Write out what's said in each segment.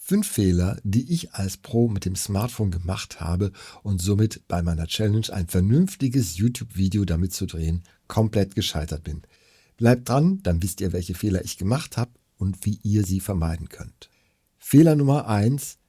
5 Fehler, die ich als Pro mit dem Smartphone gemacht habe und somit bei meiner Challenge ein vernünftiges YouTube-Video damit zu drehen, komplett gescheitert bin. Bleibt dran, dann wisst ihr, welche Fehler ich gemacht habe und wie ihr sie vermeiden könnt. Fehler Nummer 1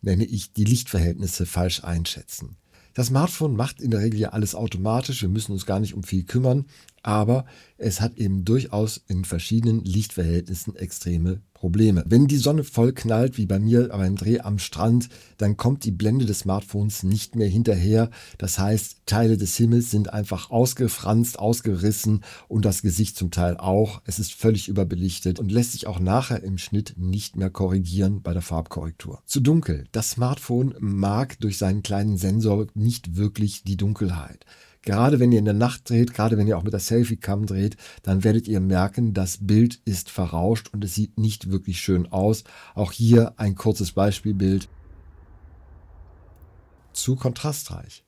nenne ich die Lichtverhältnisse falsch einschätzen. Das Smartphone macht in der Regel ja alles automatisch, wir müssen uns gar nicht um viel kümmern, aber es hat eben durchaus in verschiedenen Lichtverhältnissen extreme Probleme. Wenn die Sonne voll knallt, wie bei mir beim Dreh am Strand, dann kommt die Blende des Smartphones nicht mehr hinterher. Das heißt, Teile des Himmels sind einfach ausgefranst, ausgerissen und das Gesicht zum Teil auch. Es ist völlig überbelichtet und lässt sich auch nachher im Schnitt nicht mehr korrigieren bei der Farbkorrektur. Zu dunkel. Das Smartphone mag durch seinen kleinen Sensor nicht wirklich die Dunkelheit. Gerade wenn ihr in der Nacht dreht, gerade wenn ihr auch mit der Selfie-Cam dreht, dann werdet ihr merken, das Bild ist verrauscht und es sieht nicht wirklich schön aus. Auch hier ein kurzes Beispielbild. Zu kontrastreich.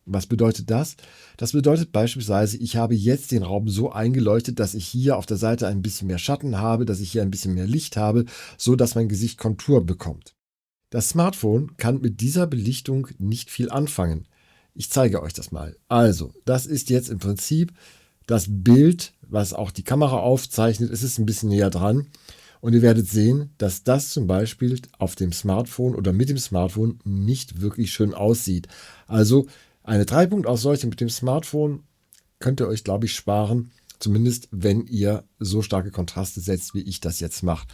Was bedeutet das? Das bedeutet beispielsweise, ich habe jetzt den Raum so eingeleuchtet, dass ich hier auf der Seite ein bisschen mehr Schatten habe, dass ich hier ein bisschen mehr Licht habe, so dass mein Gesicht Kontur bekommt. Das Smartphone kann mit dieser Belichtung nicht viel anfangen. Ich zeige euch das mal. Also, das ist jetzt im Prinzip das Bild, was auch die Kamera aufzeichnet. Es ist ein bisschen näher dran. Und ihr werdet sehen, dass das zum Beispiel auf dem Smartphone oder mit dem Smartphone nicht wirklich schön aussieht. Also eine 3-Punkt-Ausleuchtung mit dem Smartphone könnt ihr euch, glaube ich, sparen. Zumindest, wenn ihr so starke Kontraste setzt, wie ich das jetzt mache.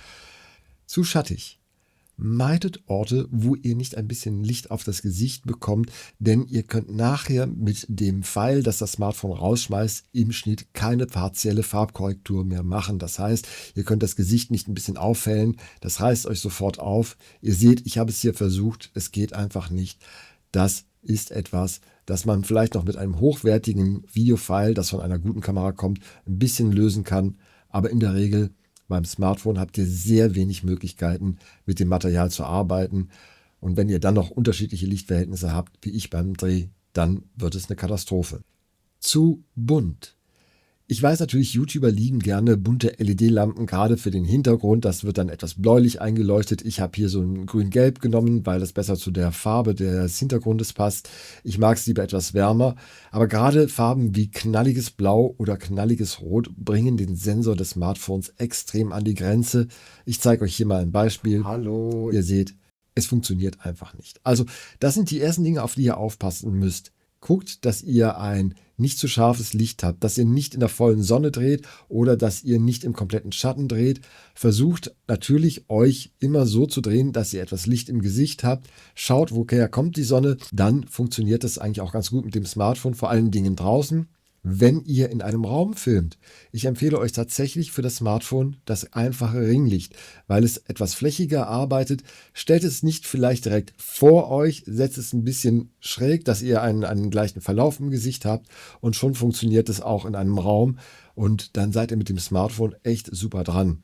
Zu schattig. Meidet Orte, wo ihr nicht ein bisschen Licht auf das Gesicht bekommt, denn ihr könnt nachher mit dem Pfeil, das das Smartphone rausschmeißt, im Schnitt keine partielle Farbkorrektur mehr machen. Das heißt, ihr könnt das Gesicht nicht ein bisschen aufhellen, das reißt euch sofort auf. Ihr seht, ich habe es hier versucht, es geht einfach nicht. Das ist etwas, das man vielleicht noch mit einem hochwertigen Videofile, das von einer guten Kamera kommt, ein bisschen lösen kann, aber in der Regel beim Smartphone habt ihr sehr wenig Möglichkeiten, mit dem Material zu arbeiten. Und wenn ihr dann noch unterschiedliche Lichtverhältnisse habt, wie ich beim Dreh, dann wird es eine Katastrophe. Zu bunt. Ich weiß natürlich, YouTuber lieben gerne bunte LED-Lampen, gerade für den Hintergrund. Das wird dann etwas bläulich eingeleuchtet. Ich habe hier so ein grün-gelb genommen, weil das besser zu der Farbe des Hintergrundes passt. Ich mag es lieber etwas wärmer. Aber gerade Farben wie knalliges Blau oder knalliges Rot bringen den Sensor des Smartphones extrem an die Grenze. Ich zeige euch hier mal ein Beispiel. Hallo. Ihr seht, es funktioniert einfach nicht. Also das sind die ersten Dinge, auf die ihr aufpassen müsst. Guckt, dass ihr ein nicht zu scharfes Licht habt, dass ihr nicht in der vollen Sonne dreht oder dass ihr nicht im kompletten Schatten dreht. Versucht natürlich euch immer so zu drehen, dass ihr etwas Licht im Gesicht habt. Schaut, woher kommt die Sonne. Dann funktioniert das eigentlich auch ganz gut mit dem Smartphone, vor allen Dingen draußen. Wenn ihr in einem Raum filmt, ich empfehle euch tatsächlich für das Smartphone das einfache Ringlicht, weil es etwas flächiger arbeitet. Stellt es nicht vielleicht direkt vor euch, setzt es ein bisschen schräg, dass ihr einen gleichen Verlauf im Gesicht habt und schon funktioniert es auch in einem Raum und dann seid ihr mit dem Smartphone echt super dran.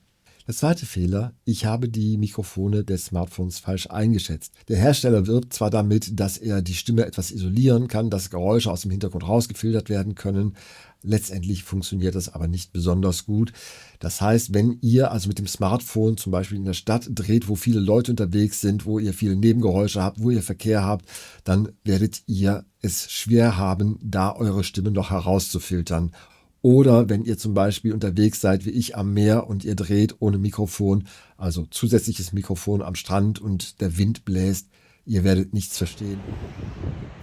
Der zweite Fehler, ich habe die Mikrofone des Smartphones falsch eingeschätzt. Der Hersteller wirbt zwar damit, dass er die Stimme etwas isolieren kann, dass Geräusche aus dem Hintergrund rausgefiltert werden können. Letztendlich funktioniert das aber nicht besonders gut. Das heißt, wenn ihr also mit dem Smartphone zum Beispiel in der Stadt dreht, wo viele Leute unterwegs sind, wo ihr viele Nebengeräusche habt, wo ihr Verkehr habt, dann werdet ihr es schwer haben, da eure Stimme noch herauszufiltern. Oder wenn ihr zum Beispiel unterwegs seid, wie ich am Meer und ihr dreht ohne Mikrofon, also zusätzliches Mikrofon am Strand und der Wind bläst, ihr werdet nichts verstehen.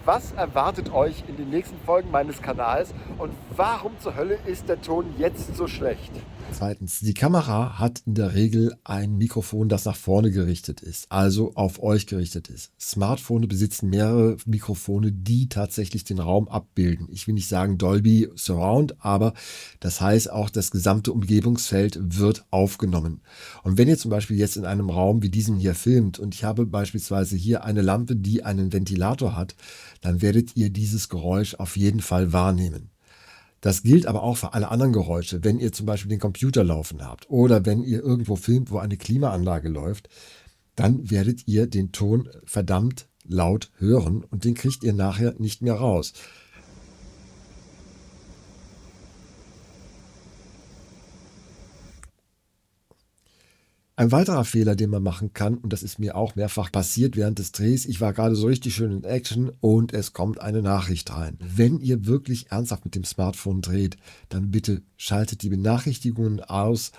Was erwartet euch in den nächsten Folgen meines Kanals und warum zur Hölle ist der Ton jetzt so schlecht? Zweitens, die Kamera hat in der Regel ein Mikrofon, das nach vorne gerichtet ist, also auf euch gerichtet ist. Smartphones besitzen mehrere Mikrofone, die tatsächlich den Raum abbilden. Ich will nicht sagen Dolby Surround, aber das heißt auch, das gesamte Umgebungsfeld wird aufgenommen. Und wenn ihr zum Beispiel jetzt in einem Raum wie diesem hier filmt und ich habe beispielsweise hier eine Lampe, die einen Ventilator hat, dann werdet ihr dieses Geräusch auf jeden Fall wahrnehmen. Das gilt aber auch für alle anderen Geräusche, wenn ihr zum Beispiel den Computer laufen habt oder wenn ihr irgendwo filmt, wo eine Klimaanlage läuft, dann werdet ihr den Ton verdammt laut hören und den kriegt ihr nachher nicht mehr raus. Ein weiterer Fehler, den man machen kann, und das ist mir auch mehrfach passiert während des Drehs, ich war gerade so richtig schön in Action und es kommt eine Nachricht rein. Wenn ihr wirklich ernsthaft mit dem Smartphone dreht, dann bitte schaltet die Benachrichtigungen aus,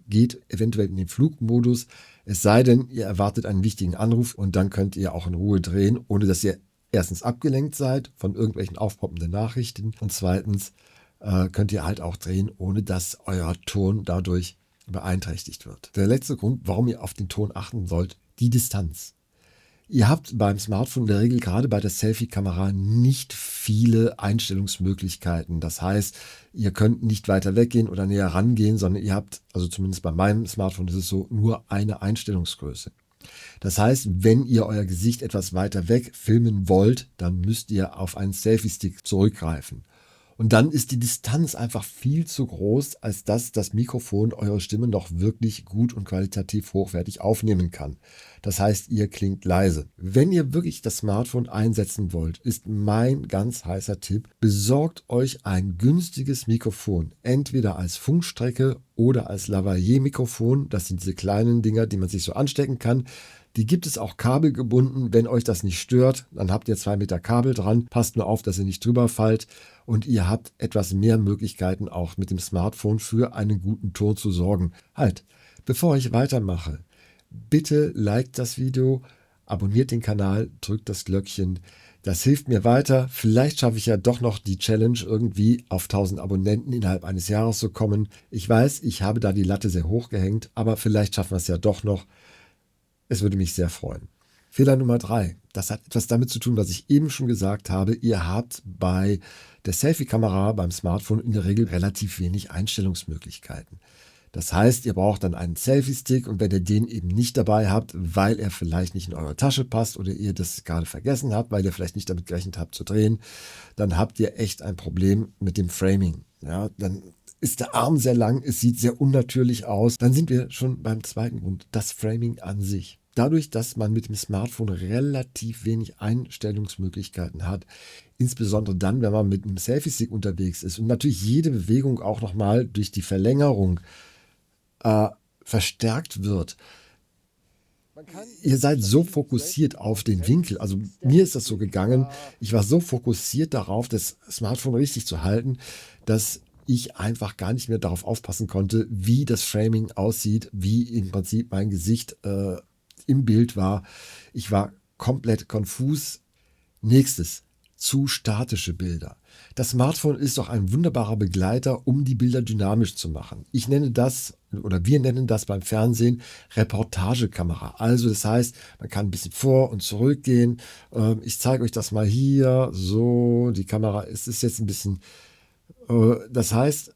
geht eventuell in den Flugmodus, es sei denn, ihr erwartet einen wichtigen Anruf und dann könnt ihr auch in Ruhe drehen, ohne dass ihr erstens abgelenkt seid von irgendwelchen aufpoppenden Nachrichten und zweitens könnt ihr halt auch drehen, ohne dass euer Ton dadurch beeinträchtigt wird. Der letzte Grund, warum ihr auf den Ton achten sollt, die Distanz. Ihr habt beim Smartphone in der Regel gerade bei der Selfie-Kamera nicht viele Einstellungsmöglichkeiten. Das heißt, ihr könnt nicht weiter weggehen oder näher rangehen, sondern ihr habt, also zumindest bei meinem Smartphone ist es so, nur eine Einstellungsgröße. Das heißt, wenn ihr euer Gesicht etwas weiter weg filmen wollt, dann müsst ihr auf einen Selfie-Stick zurückgreifen. Und dann ist die Distanz einfach viel zu groß, als dass das Mikrofon eure Stimme noch wirklich gut und qualitativ hochwertig aufnehmen kann. Das heißt, ihr klingt leise. Wenn ihr wirklich das Smartphone einsetzen wollt, ist mein ganz heißer Tipp, besorgt euch ein günstiges Mikrofon, entweder als Funkstrecke oder als Lavalier-Mikrofon. Das sind diese kleinen Dinger, die man sich so anstecken kann. Die gibt es auch kabelgebunden. Wenn euch das nicht stört, dann habt ihr 2 Meter Kabel dran. Passt nur auf, dass ihr nicht drüber fallt. Und ihr habt etwas mehr Möglichkeiten auch mit dem Smartphone für einen guten Ton zu sorgen. Halt, bevor ich weitermache, bitte liked das Video, abonniert den Kanal, drückt das Glöckchen. Das hilft mir weiter. Vielleicht schaffe ich ja doch noch die Challenge, irgendwie auf 1000 Abonnenten innerhalb eines Jahres zu kommen. Ich weiß, ich habe da die Latte sehr hoch gehängt, aber vielleicht schaffen wir es ja doch noch. Es würde mich sehr freuen. Fehler Nummer 3. Das hat etwas damit zu tun, was ich eben schon gesagt habe. Ihr habt bei der Selfie-Kamera beim Smartphone in der Regel relativ wenig Einstellungsmöglichkeiten. Das heißt, ihr braucht dann einen Selfie-Stick und wenn ihr den eben nicht dabei habt, weil er vielleicht nicht in eure Tasche passt oder ihr das gerade vergessen habt, weil ihr vielleicht nicht damit gerechnet habt zu drehen, dann habt ihr echt ein Problem mit dem Framing. Ja, dann ist der Arm sehr lang, es sieht sehr unnatürlich aus. Dann sind wir schon beim zweiten Grund, das Framing an sich. Dadurch, dass man mit dem Smartphone relativ wenig Einstellungsmöglichkeiten hat, insbesondere dann, wenn man mit einem Selfie-Stick unterwegs ist und natürlich jede Bewegung auch nochmal durch die Verlängerung verstärkt wird. Ihr seid so fokussiert auf den Winkel, also mir ist das so gegangen, ich war so fokussiert darauf, das Smartphone richtig zu halten, dass ich einfach gar nicht mehr darauf aufpassen konnte, wie das Framing aussieht, wie im Prinzip mein Gesicht im Bild war. Ich war komplett konfus. Nächstes, zu statische Bilder. Das Smartphone ist doch ein wunderbarer Begleiter, um die Bilder dynamisch zu machen. Ich nenne das, oder wir nennen das beim Fernsehen Reportagekamera. Also das heißt, man kann ein bisschen vor und zurück gehen. Ich zeige euch das mal hier. So, die Kamera ist jetzt ein bisschen... Das heißt,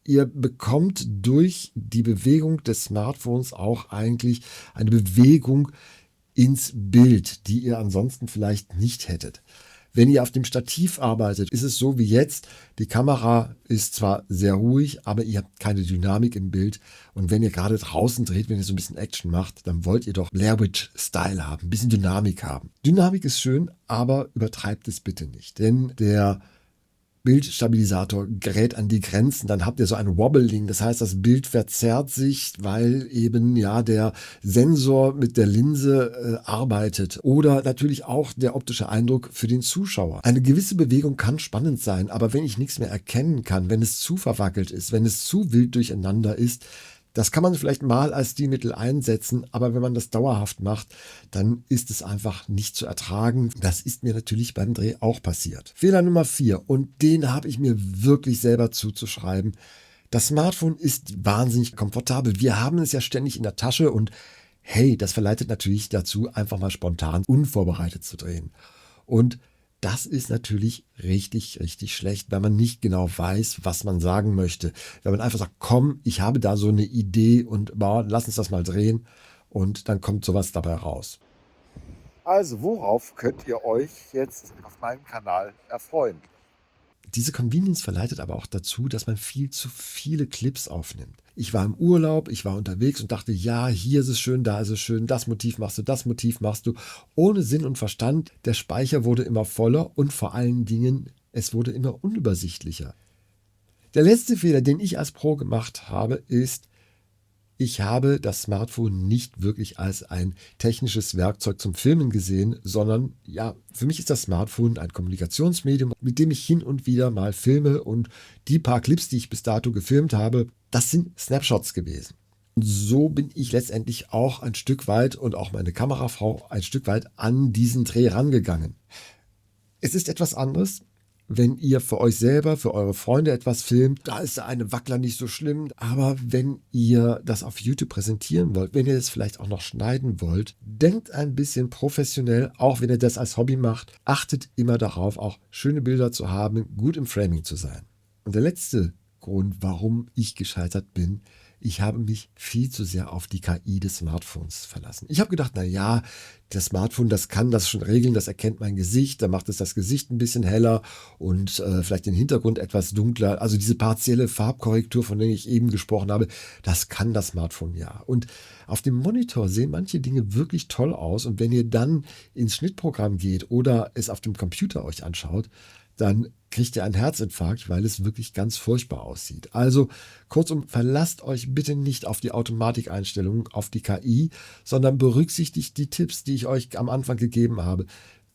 ihr bekommt durch die Bewegung des Smartphones auch eigentlich eine Bewegung ins Bild, die ihr ansonsten vielleicht nicht hättet. Wenn ihr auf dem Stativ arbeitet, ist es so wie jetzt. Die Kamera ist zwar sehr ruhig, aber ihr habt keine Dynamik im Bild. Und wenn ihr gerade draußen dreht, wenn ihr so ein bisschen Action macht, dann wollt ihr doch Blair Witch-Style haben, ein bisschen Dynamik haben. Dynamik ist schön, aber übertreibt es bitte nicht. Denn der Bildstabilisator gerät an die Grenzen, dann habt ihr so ein Wobbling, das heißt, das Bild verzerrt sich, weil eben ja der Sensor mit der Linse arbeitet oder natürlich auch der optische Eindruck für den Zuschauer. Eine gewisse Bewegung kann spannend sein, aber wenn ich nichts mehr erkennen kann, wenn es zu verwackelt ist, wenn es zu wild durcheinander ist, das kann man vielleicht mal als Stilmittel einsetzen, aber wenn man das dauerhaft macht, dann ist es einfach nicht zu ertragen. Das ist mir natürlich beim Dreh auch passiert. Fehler Nummer 4, und den habe ich mir wirklich selber zuzuschreiben. Das Smartphone ist wahnsinnig komfortabel. Wir haben es ja ständig in der Tasche und hey, das verleitet natürlich dazu, einfach mal spontan unvorbereitet zu drehen. Und das ist natürlich richtig, richtig schlecht, wenn man nicht genau weiß, was man sagen möchte. Wenn man einfach sagt, komm, ich habe da so eine Idee und lass uns das mal drehen und dann kommt sowas dabei raus. Also, worauf könnt ihr euch jetzt auf meinem Kanal erfreuen? Diese Convenience verleitet aber auch dazu, dass man viel zu viele Clips aufnimmt. Ich war im Urlaub, ich war unterwegs und dachte, ja, hier ist es schön, da ist es schön, das Motiv machst du, das Motiv machst du. Ohne Sinn und Verstand, der Speicher wurde immer voller und vor allen Dingen, es wurde immer unübersichtlicher. Der letzte Fehler, den ich als Pro gemacht habe, ist, Ich habe das Smartphone nicht wirklich als ein technisches Werkzeug zum Filmen gesehen, sondern ja, für mich ist das Smartphone ein Kommunikationsmedium, mit dem ich hin und wieder mal filme, und die paar Clips, die ich bis dato gefilmt habe, das sind Snapshots gewesen. Und so bin ich letztendlich auch ein Stück weit und auch meine Kamerafrau ein Stück weit an diesen Dreh rangegangen. Es ist etwas anderes, wenn ihr für euch selber, für eure Freunde etwas filmt. Da ist der eine Wackler nicht so schlimm. Aber wenn ihr das auf YouTube präsentieren wollt, wenn ihr das vielleicht auch noch schneiden wollt, denkt ein bisschen professionell, auch wenn ihr das als Hobby macht. Achtet immer darauf, auch schöne Bilder zu haben, gut im Framing zu sein. Und der letzte Grund, warum ich gescheitert bin: Ich habe mich viel zu sehr auf die KI des Smartphones verlassen. Ich habe gedacht, na ja, das Smartphone, das kann das schon regeln, das erkennt mein Gesicht, da macht es das Gesicht ein bisschen heller und vielleicht den Hintergrund etwas dunkler. Also diese partielle Farbkorrektur, von der ich eben gesprochen habe, das kann das Smartphone ja. Und auf dem Monitor sehen manche Dinge wirklich toll aus, und wenn ihr dann ins Schnittprogramm geht oder es auf dem Computer euch anschaut, dann kriegt ihr einen Herzinfarkt, weil es wirklich ganz furchtbar aussieht. Also kurzum, verlasst euch bitte nicht auf die Automatikeinstellungen, auf die KI, sondern berücksichtigt die Tipps, die ich euch am Anfang gegeben habe.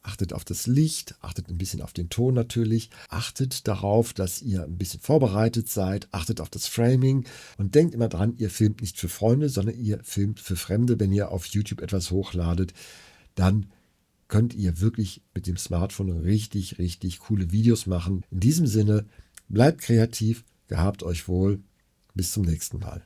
Achtet auf das Licht, achtet ein bisschen auf den Ton natürlich, achtet darauf, dass ihr ein bisschen vorbereitet seid, achtet auf das Framing und denkt immer dran, ihr filmt nicht für Freunde, sondern ihr filmt für Fremde. Wenn ihr auf YouTube etwas hochladet, dann könnt ihr wirklich mit dem Smartphone richtig, richtig coole Videos machen. In diesem Sinne, bleibt kreativ, gehabt euch wohl, bis zum nächsten Mal.